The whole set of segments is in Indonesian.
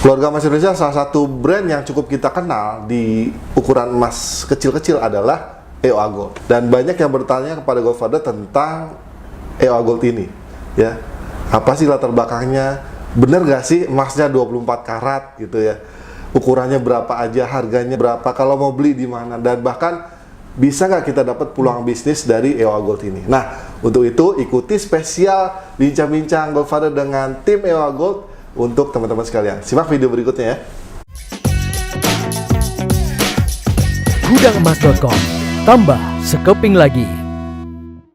Keluarga Emas Indonesia salah satu brand yang cukup kita kenal di ukuran emas kecil-kecil adalah EOA Gold. Dan banyak yang bertanya kepada Godfather tentang EOA Gold ini, ya. Apa sih latar belakangnya? Bener gak sih emasnya 24 karat gitu ya? Ukurannya berapa aja, harganya berapa, kalau mau beli di mana, dan bahkan bisa nggak kita dapat peluang bisnis dari EOA Gold ini. Nah, untuk itu ikuti spesial bincang-bincang Godfather dengan tim EOA Gold untuk teman-teman sekalian. Simak video berikutnya ya. Gudangemas.com, tambah sekeping lagi.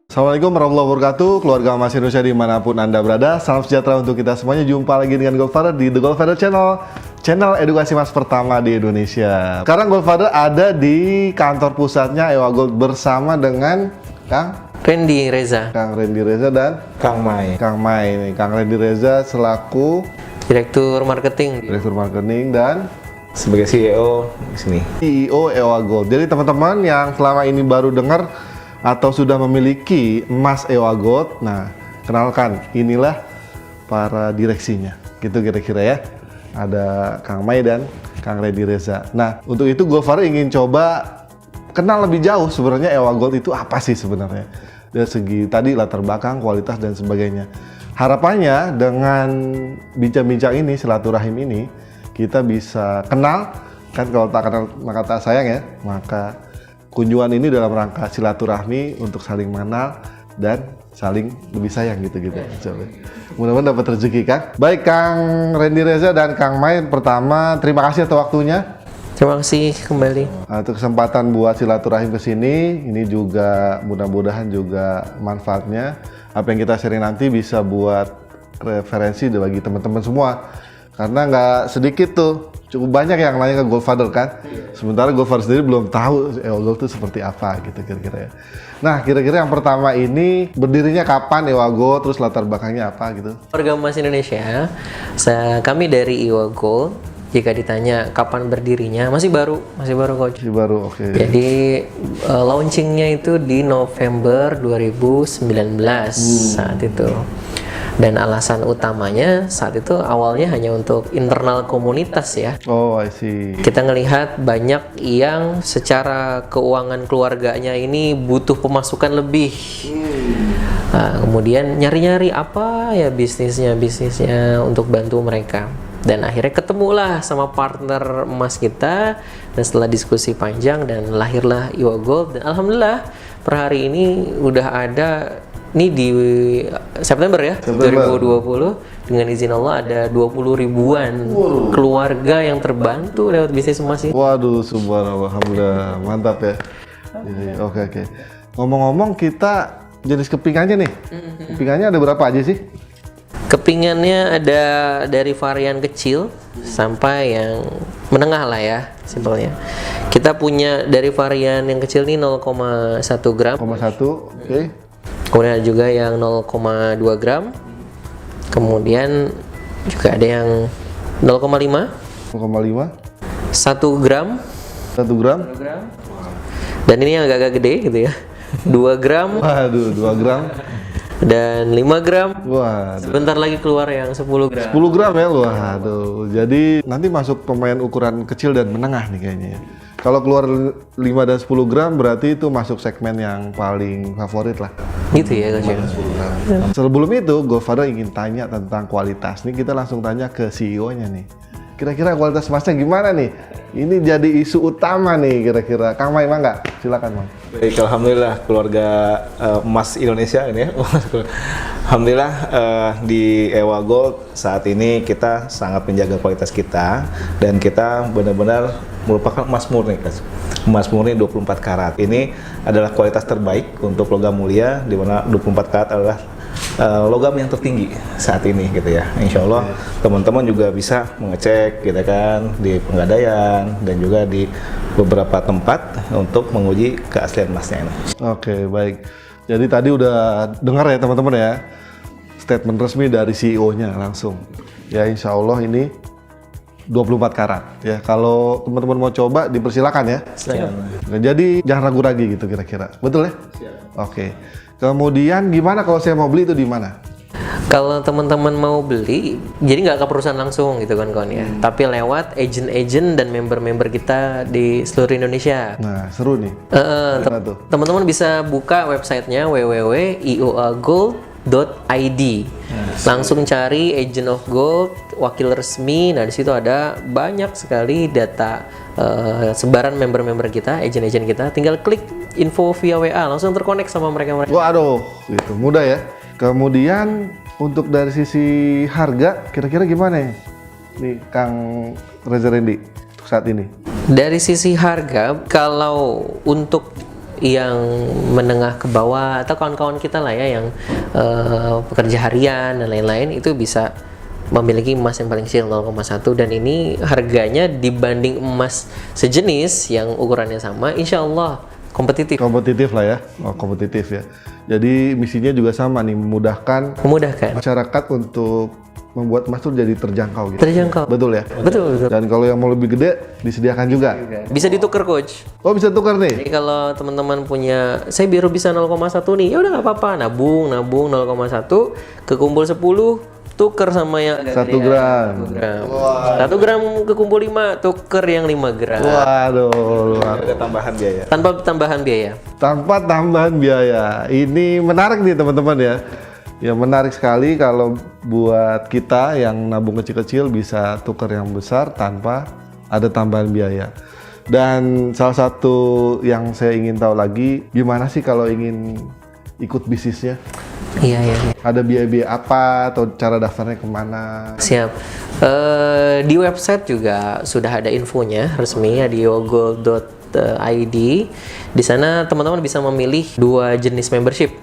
Assalamualaikum warahmatullahi wabarakatuh, keluarga Emas Indonesia dimanapun Anda berada. Salam sejahtera untuk kita semuanya. Jumpa lagi dengan Godfather di The Godfather Channel, channel edukasi emas pertama di Indonesia. Sekarang Godfather ada di kantor pusatnya EOA Gold bersama dengan Kang Randy Reza, Kang Randy Reza dan Kang Mai. Kang Mai nih. Kang Randy Reza selaku Direktur Marketing. Direktur Marketing dan Sebagai CEO di sini. CEO EOA Gold. Jadi teman-teman yang selama ini baru dengar atau sudah memiliki emas EOA Gold, nah kenalkan, inilah para direksinya, gitu kira-kira ya. Ada Kang Mai dan Kang Randy Reza. Nah, untuk itu Godfather ingin coba kenal lebih jauh sebenarnya EOA Gold itu apa sih sebenarnya. Dari segi tadi latar belakang, kualitas dan sebagainya. Harapannya dengan bincang-bincang ini, silaturahim ini, kita bisa kenal, kan kalau tak kenal maka tak sayang ya, maka kunjungan ini dalam rangka silaturahmi untuk saling mengenal dan saling lebih sayang gitu-gitu. Coba. Mudah-mudahan dapat rezeki Kang. Baik Kang Randy Reza dan Kang Mai, pertama terima kasih atas waktunya. Terima kasih kembali. Untuk kesempatan buat silaturahim ke sini, ini juga mudah-mudahan juga manfaatnya apa yang kita sharing nanti bisa buat referensi bagi teman-teman semua. Karena nggak sedikit tuh, cukup banyak yang nanya ke Godfather kan. Sementara Godfather sendiri belum tahu EOA Gold itu seperti apa gitu kira-kira ya. Nah, kira-kira yang pertama ini berdirinya kapan EOA Gold, terus latar belakangnya apa gitu? Keluarga Emas Indonesia, kami dari EOA Gold. Jika ditanya kapan berdirinya, masih baru coach. Masih baru, oke. Jadi launchingnya itu di November 2019 saat itu. Dan alasan utamanya saat itu awalnya hanya untuk internal komunitas ya. Oh, I see. Kita ngelihat banyak yang secara keuangan keluarganya ini butuh pemasukan lebih. Nah, kemudian nyari-nyari apa ya bisnisnya untuk bantu mereka. Dan akhirnya ketemulah sama partner emas kita, dan setelah diskusi panjang dan lahirlah EOA Gold. Dan alhamdulillah per hari ini udah ada nih di September ya, 2020, dengan izin Allah ada 20 ribuan keluarga yang terbantu lewat bisnis emas ini. Waduh, subhanallah, alhamdulillah, mantap ya. Oke. Ngomong-ngomong, kita jenis kepingannya nih. Kepingannya ada berapa aja sih? Kepingannya ada dari varian kecil sampai yang menengah lah ya, simpelnya. Kita punya dari varian yang kecil nih 0,1 gram. 0,1, oke. Kemudian ada juga yang 0,2 gram. Kemudian juga ada yang 0,5. 0,5. 1 gram. 1 gram. Dan ini yang agak-agak gede gitu ya. 2 gram. Waduh, 2 gram. Dan 5 gram. Waduh. Sebentar lagi keluar yang 10 gram. 10 gram ya, waduh. Jadi nanti masuk pemain ukuran kecil dan menengah nih kayaknya ya. Kalau keluar 5 dan 10 gram berarti itu masuk segmen yang paling favorit lah. Gitu ya Coach. 10 gram. Sebelum itu, Godfather ingin tanya tentang kualitas. Nih kita langsung tanya ke CEO-nya nih. Kira-kira kualitas emasnya gimana nih? Ini jadi isu utama nih kira-kira. Kang Mai, mangga? Silakan, Mang. Baik, alhamdulillah keluarga emas Indonesia ini ya. Alhamdulillah di EOA Gold saat ini kita sangat menjaga kualitas kita, dan kita benar-benar merupakan emas murni, guys. Emas murni 24 karat. Ini adalah kualitas terbaik untuk logam mulia, di mana 24 karat adalah logam yang tertinggi saat ini gitu ya. Insya Allah teman-teman juga bisa mengecek gitu kan di Pegadaian dan juga di beberapa tempat untuk menguji keaslian emasnya ini. Oke, baik. Jadi tadi udah dengar ya teman-teman ya, statement resmi dari CEO-nya langsung. Ya insya Allah ini 24 karat ya. Kalau teman-teman mau coba dipersilakan ya. Siap. Jadi jangan ragu lagi gitu kira-kira. Betul ya? Siap. Oke. Kemudian gimana kalau saya mau beli itu di mana? Kalau teman-teman mau beli, jadi nggak ke perusahaan langsung gitu kan kawan ya, tapi lewat agent-agent dan member-member kita di seluruh Indonesia. Nah, seru nih. Gimana tuh? Teman-teman bisa buka websitenya www.ioagold.id. Langsung cari Agent of Gold, wakil resmi. Nah, di situ ada banyak sekali data sebaran member-member kita, agent-agent kita. Tinggal klik info via WA, langsung terkonek sama mereka-mereka. Waduh, gitu mudah ya. Kemudian untuk dari sisi harga, kira-kira gimana ya? Nih, Kang Reza Rendi untuk saat ini. Dari sisi harga, kalau untuk yang menengah ke bawah atau kawan-kawan kita lah ya yang pekerja harian dan lain-lain, itu bisa memiliki emas yang paling kecil 0,1, dan ini harganya dibanding emas sejenis yang ukurannya sama, insya Allah kompetitif. Kompetitif lah ya. Oh, kompetitif ya. Jadi misinya juga sama nih, memudahkan masyarakat untuk membuat emas tuh jadi terjangkau gitu. Terjangkau. Betul ya? Betul. Dan kalau yang mau lebih gede disediakan juga. Bisa ditukar coach. Oh, bisa tukar nih. Jadi kalau teman-teman punya, saya baru bisa 0,1 nih, ya udah nggak apa-apa, nabung 0,1, kekumpul 10, tuker sama yang 1 gram. 1 gram kekumpul 5, tuker yang 5 gram. Waduh, luar. Ada tambahan biaya. Tanpa tambahan biaya. Tanpa tambahan biaya. Ini menarik nih teman-teman ya. Ya menarik sekali kalau buat kita yang nabung kecil-kecil bisa tukar yang besar tanpa ada tambahan biaya. Dan salah satu yang saya ingin tahu lagi, gimana sih kalau ingin ikut bisnisnya? Iya. Ada biaya-biaya apa atau cara daftarnya kemana? Siap. Di website juga sudah ada infonya resmi ya, di iogold.id. Di sana teman-teman bisa memilih 2 jenis membership.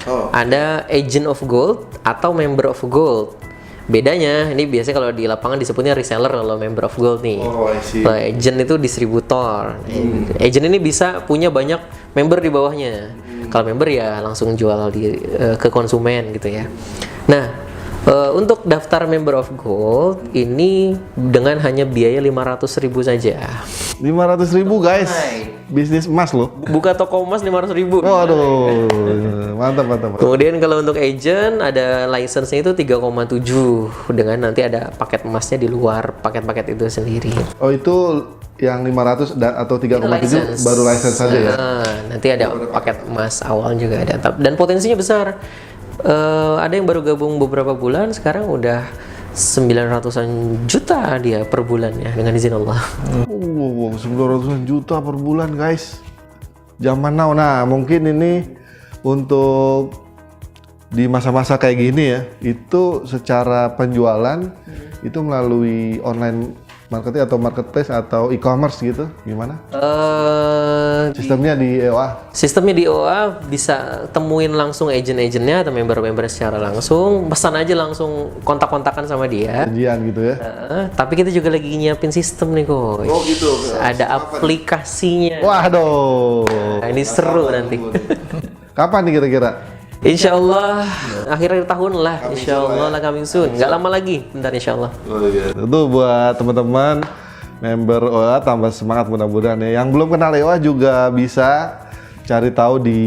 Ada Agent of Gold atau Member of Gold. Bedanya, ini biasanya kalau di lapangan disebutnya reseller kalau Member of Gold nih. I see. Nah, agent itu distributor. Agent ini bisa punya banyak member di bawahnya. Kalau member ya langsung jual ke konsumen gitu ya. Nah, untuk daftar Member of Gold ini dengan hanya biaya 500.000 saja. 500.000 guys. Bisnis emas loh. Buka toko emas 500.000. Waduh, mantap. Kemudian kalau untuk agent ada license-nya itu 3,7 dengan nanti ada paket emasnya di luar paket-paket itu sendiri. Oh, itu yang 500 atau 3,7 baru license saja ya? Nanti ada paket emas awal juga ada. Dan potensinya besar. Ada yang baru gabung beberapa bulan, sekarang udah 900-an juta dia per bulannya dengan izin Allah. 900 juta per bulan guys. Zaman now. Nah, mungkin ini untuk di masa-masa kayak gini ya, itu secara penjualan itu melalui online marketing atau marketplace atau e-commerce gitu, gimana? Sistemnya di EOA? Sistemnya di EOA bisa temuin langsung agent-agentnya atau member-member secara langsung, pesan aja langsung, kontak-kontakan sama dia. Janjian gitu ya? Tapi kita juga lagi nyiapin sistem nih coach. Oh gitu? Ada aplikasinya. Waduh! Nah, ini seru nanti. Kapan nih kira-kira? Insya Allah akhir tahun lah, insya Allah lah coming soon. Nggak lama lagi, bentar insya Allah. Itu buat teman-teman member EOA tambah semangat mudah-mudahan ya. Yang belum kenal EOA juga bisa cari tahu di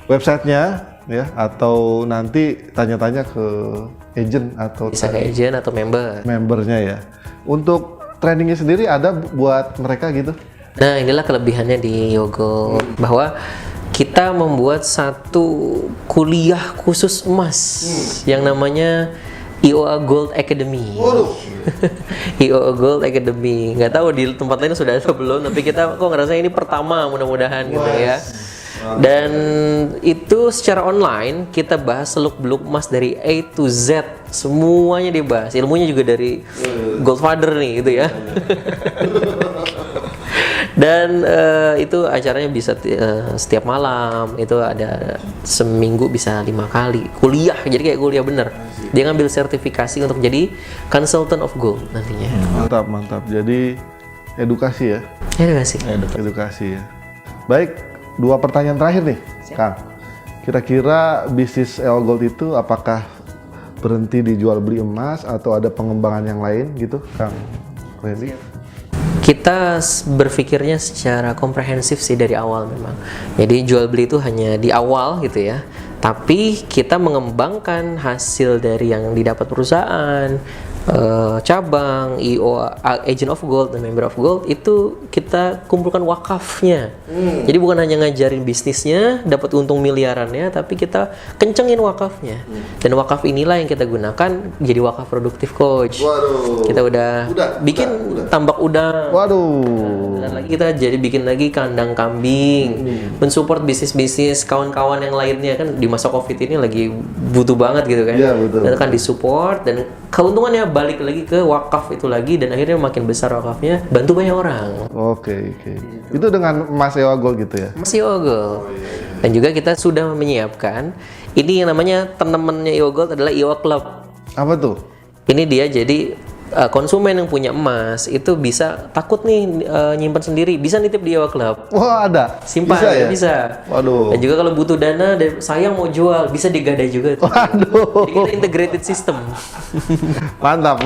websitenya ya, atau nanti tanya-tanya ke agent atau Bisa ke agent atau membernya ya. Untuk trainingnya sendiri ada buat mereka gitu? Nah, inilah kelebihannya di Yogo, bahwa kita membuat satu kuliah khusus emas yang namanya IOA Gold Academy. IOA Gold Academy. Nggak tahu di tempat lain sudah ada belum, tapi kita kok ngerasa ini pertama, mudah-mudahan gitu ya. Dan itu secara online kita bahas seluk-beluk emas dari A to Z, semuanya dibahas. Ilmunya juga dari Goldfather nih gitu ya. Dan itu acaranya bisa setiap malam, itu ada seminggu bisa 5 kali kuliah, jadi kayak kuliah bener. Dia ngambil sertifikasi untuk jadi consultant of gold nantinya. Mantap. Jadi edukasi ya? Edukasi ya. Baik, 2 pertanyaan terakhir nih, Kang. Kira-kira bisnis EOA Gold itu apakah berhenti di jual beli emas atau ada pengembangan yang lain gitu, Kang Randy? Kita berpikirnya secara komprehensif sih dari awal memang. Jadi jual beli itu hanya di awal gitu ya. Tapi kita mengembangkan hasil dari yang didapat perusahaan, cabang, IO, agent of gold dan member of gold, itu kita kumpulkan wakafnya. Jadi bukan hanya ngajarin bisnisnya, dapat untung miliarannya, tapi kita kencengin wakafnya. Dan wakaf inilah yang kita gunakan jadi wakaf produktif coach. Waduh. Kita udah bikin tambak udang. Waduh. Dan lagi kita jadi bikin lagi kandang kambing, mensupport bisnis-bisnis kawan-kawan yang lainnya, kan di masa Covid ini lagi butuh banget gitu kan. Iya, betul. Dan kan disupport, dan keuntungannya balik lagi ke wakaf itu lagi, dan akhirnya makin besar wakafnya, bantu banyak orang. Oke. Itu dengan Mas Ewa Gold gitu ya? Masih Gold. Dan juga kita sudah menyiapkan ini yang namanya tanamannya Iwa Gold adalah Iwa Club. Apa tuh? Ini dia jadi konsumen yang punya emas itu bisa takut nih nyimpan sendiri, bisa nitip di Iwa Club. Wah, ada. Simpan, Bisa ya? bisa. Waduh. Dan juga kalau butuh dana dan sayang mau jual, bisa digadai juga. Waduh. Jadi kita integrated system. Mantap.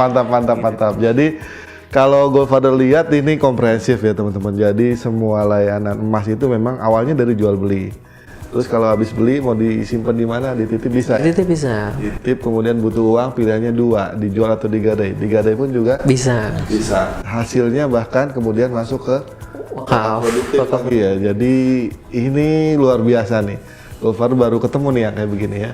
Jadi kalau Goldfather lihat ini komprehensif ya teman-teman. Jadi semua layanan emas itu memang awalnya dari jual beli. Terus kalau habis beli mau disimpan di mana, dititip bisa. Itu bisa. Dititip kemudian butuh uang, pilihannya dua, dijual atau digadai. Digadai pun juga Bisa. hasilnya bahkan kemudian masuk ke Wakaf. produktif lagi ya. Jadi ini luar biasa nih. Goldfather baru ketemu nih yang kayak begini ya.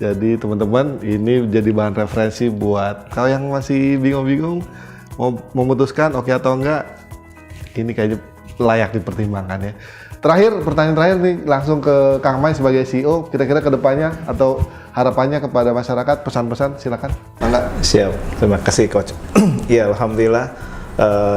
Jadi teman-teman, ini jadi bahan referensi buat kau yang masih bingung-bingung mau memutuskan oke atau enggak. Ini kayaknya layak dipertimbangkan ya. Terakhir, pertanyaan terakhir nih langsung ke Kang Mai sebagai CEO, kira-kira kedepannya atau harapannya kepada masyarakat, pesan-pesan silakan. Mangga. Siap, terima kasih Coach. Ya, alhamdulillah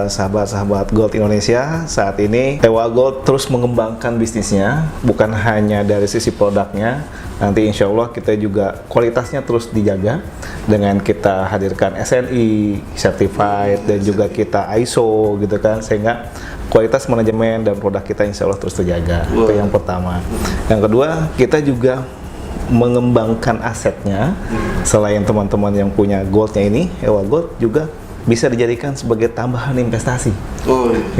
sahabat-sahabat Gold Indonesia, saat ini Ewa Gold terus mengembangkan bisnisnya, bukan hanya dari sisi produknya. Nanti insya Allah kita juga kualitasnya terus dijaga dengan kita hadirkan SNI certified dan juga kita ISO gitu kan, sehingga kualitas manajemen dan produk kita insya Allah terus terjaga. Itu yang pertama. Yang kedua, kita juga mengembangkan asetnya. Selain teman-teman yang punya goldnya ini, Ewa Gold juga bisa dijadikan sebagai tambahan investasi.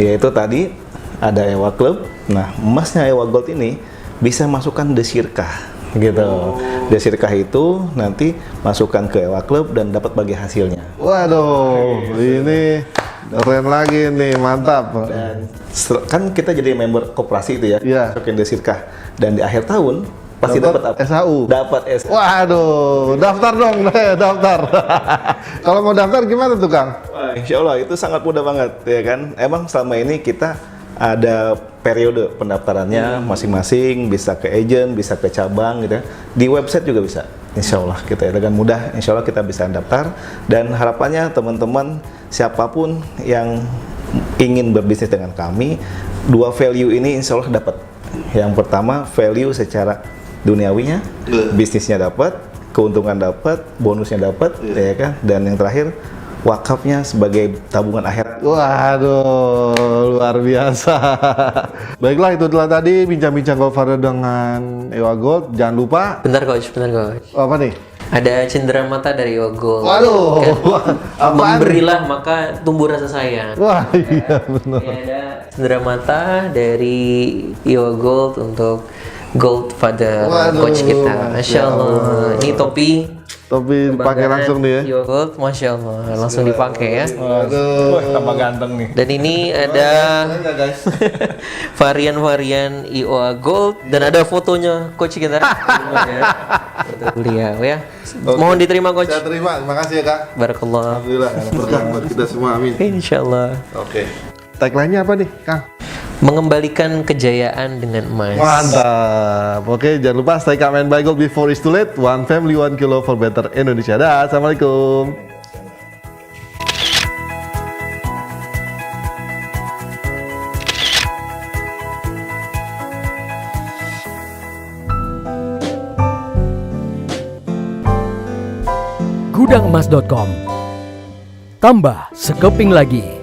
Yaitu tadi ada Ewa Club. Nah, emasnya Ewa Gold ini bisa masukkan desirkah gitu. Desirkah itu nanti masukkan ke Ewa Club dan dapat bagi hasilnya. Waduh, ini keren lagi nih, mantap. Dan kan kita jadi member koperasi itu ya, Iya. masukin desirkah, dan di akhir tahun pasti dapat apa? SAU. Dapat SAU. Waduh, daftar dong, daftar. Kalau mau daftar gimana tuh Kang? Wah, insya Allah itu sangat mudah banget ya kan. Emang selama ini kita ada periode pendaftarannya masing-masing, bisa ke agent, bisa ke cabang gitu ya. Di website juga bisa. Insya Allah kita dengan mudah, insya Allah kita bisa daftar. Dan harapannya teman-teman siapapun yang ingin berbisnis dengan kami, dua value ini insya Allah dapat. Yang pertama value secara duniawinya, bisnisnya dapat, keuntungan dapat, bonusnya dapat, ya kan. Dan yang terakhir wakafnya sebagai tabungan akhirat. Waduh, luar biasa. Baiklah, itu telah tadi bincang-bincang Goldfather dengan Ewa Gold. Jangan lupa, Bentar coach. apa nih? Ada cendera mata dari Iwa Gold. Waduh, apaan? Memberilah maka tumbuh rasa sayang. Wah, iya benar. Ini ada cendera mata dari Iwa Gold untuk Goldfather Waduh, coach kita. Masya Allah. Ini topi Tapi dipakai langsung nih ya. Iwa Gold, Masya Allah. Langsung dipakai ya. Waduh. Wah, tambah ganteng nih. Dan ini ada varian-varian Iwa Gold dan ada fotonya coach kita. Foto beliau ya. Mohon diterima coach. Saya terima, terima kasih ya Kak. Barakallah. Alhamdulillah, berkah buat kita semua, amin. Insyaallah. Oke. Tagline-nya apa nih, Kang? Mengembalikan kejayaan dengan emas. Mantap. Oke, jangan lupa stay calm and buy gold before it's too late. One family, one kilo for better Indonesia. Dah, assalamualaikum. Gudangemas.com. Tambah sekeping lagi.